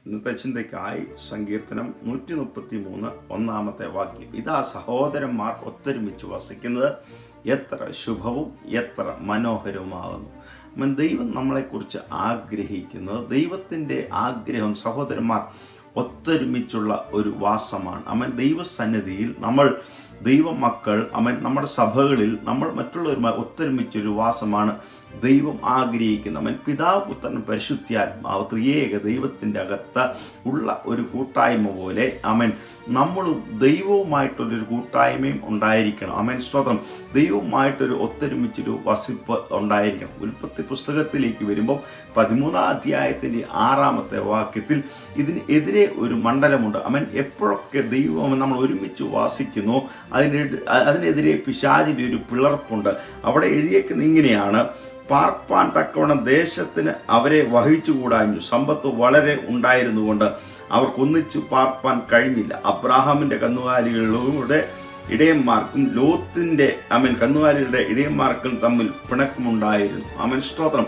ഇന്നത്തെ ചിന്തയ്ക്കായി സങ്കീർത്തനം 133 ഒന്നാമത്തെ വാക്യം. ഇതാ സഹോദരന്മാർ ഒത്തൊരുമിച്ച് വസിക്കുന്നത് എത്ര ശുഭവും എത്ര മനോഹരവുമാകുന്നു. ദൈവം നമ്മളെക്കുറിച്ച് ആഗ്രഹിക്കുന്നത്, ദൈവത്തിൻ്റെ ആഗ്രഹം സഹോദരന്മാർ ഒത്തൊരുമിച്ചുള്ള ഒരു വാസമാണ്. ദൈവസന്നിധിയിൽ നമ്മൾ ദൈവമക്കൾ നമ്മുടെ സഭകളിൽ നമ്മൾ മറ്റുള്ളവരുമായി ഒത്തൊരുമിച്ചൊരു വാസമാണ് ദൈവം ആഗ്രഹിക്കുന്നത്. പിതാവ് പുത്രൻ പരിശുദ്ധാത്മാവ് ത്രിയേക ദൈവത്തിൻ്റെ അകത്ത് ഉള്ള ഒരു കൂട്ടായ്മ പോലെ നമ്മളും ദൈവവുമായിട്ടൊരു കൂട്ടായ്മയും ഉണ്ടായിരിക്കണം. സ്തോത്രം. ദൈവവുമായിട്ടൊരു ഒത്തൊരുമിച്ചൊരു വസിപ്പ് ഉണ്ടായിരിക്കണം. ഉൽപ്പത്തി പുസ്തകത്തിലേക്ക് വരുമ്പോൾ 13-ാം അധ്യായത്തിൻ്റെ 6-ാമത്തെ വാക്യത്തിൽ ഇതിനെതിരെ ഒരു മണ്ഡലമുണ്ട്. എപ്പോഴൊക്കെ ദൈവം നമ്മൾ ഒരുമിച്ച് വാസിക്കുന്നു അതിനെതിരെ പിശാചിൻ്റെ ഒരു പിളർപ്പുണ്ട്. അവിടെ എഴുതിയേക്കുന്ന ഇങ്ങനെയാണ്: പാർപ്പാൻ തക്കവണ്ണം ദേശത്തിന് അവരെ വഹിച്ചുകൂടാഞ്ഞു, സമ്പത്ത് വളരെ ഉണ്ടായിരുന്നുകൊണ്ട് അവർക്കൊന്നിച്ചു പാർപ്പാൻ കഴിഞ്ഞില്ല. അബ്രാഹാമിൻ്റെ കന്നുകാലികളുടെ ഇടയന്മാർക്കും ലോത്തിന്റെ കന്നുകാലികളുടെ ഇടയന്മാർക്കും തമ്മിൽ പിണക്കമുണ്ടായിരുന്നു. സ്തോത്രം.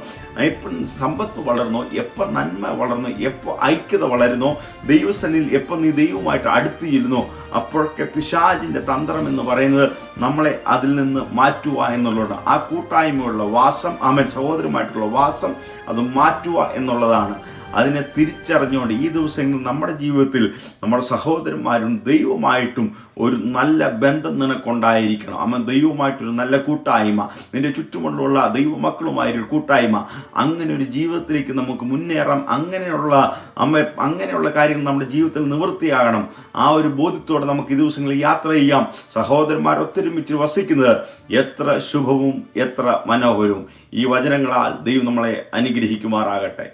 സമ്പത്ത് വളർന്നോ, എപ്പോൾ നന്മ വളർന്നോ, എപ്പോൾ ഐക്യത വളരുന്നോ, ദൈവസന്നിധിയിൽ എപ്പോൾ നീ ദൈവവുമായിട്ട് അടുത്ത് ചെല്ലുന്നോ, അപ്പോഴൊക്കെ പിശാചിന്റെ തന്ത്രം എന്ന് പറയുന്നത് നമ്മളെ അതിൽ നിന്ന് മാറ്റുക എന്നുള്ളതാണ്. ആ കൂട്ടായ്മയുള്ള വാസം, സഹോദരമായിട്ടുള്ള വാസം അത് മാറ്റുക എന്നുള്ളതാണ്. അതിനെ തിരിച്ചറിഞ്ഞുകൊണ്ട് ഈ ദിവസങ്ങളിൽ നമ്മുടെ ജീവിതത്തിൽ നമ്മുടെ സഹോദരന്മാരും ദൈവമായിട്ടും ഒരു നല്ല ബന്ധം നിനക്കുണ്ടായിരിക്കണം. ദൈവമായിട്ടൊരു നല്ല കൂട്ടായ്മ, നിന്റെ ചുറ്റുമുള്ള ദൈവമക്കളുമായൊരു കൂട്ടായ്മ, അങ്ങനെ ഒരു ജീവിതത്തിലേക്ക് നമുക്ക് മുന്നേറാം. അങ്ങനെയുള്ള കാര്യങ്ങൾ നമ്മുടെ ജീവിതത്തിൽ നിവൃത്തിയാകണം. ആ ഒരു ബോധ്യത്തോടെ നമുക്ക് ഈ ദിവസങ്ങളിൽ യാത്ര ചെയ്യാം. സഹോദരന്മാർ ഒത്തൊരുമിച്ച് വസിക്കുന്നത് എത്ര ശുഭവും എത്ര മനോഹരവും. ഈ വചനങ്ങളാൽ ദൈവം നമ്മളെ അനുഗ്രഹിക്കുമാറാകട്ടെ.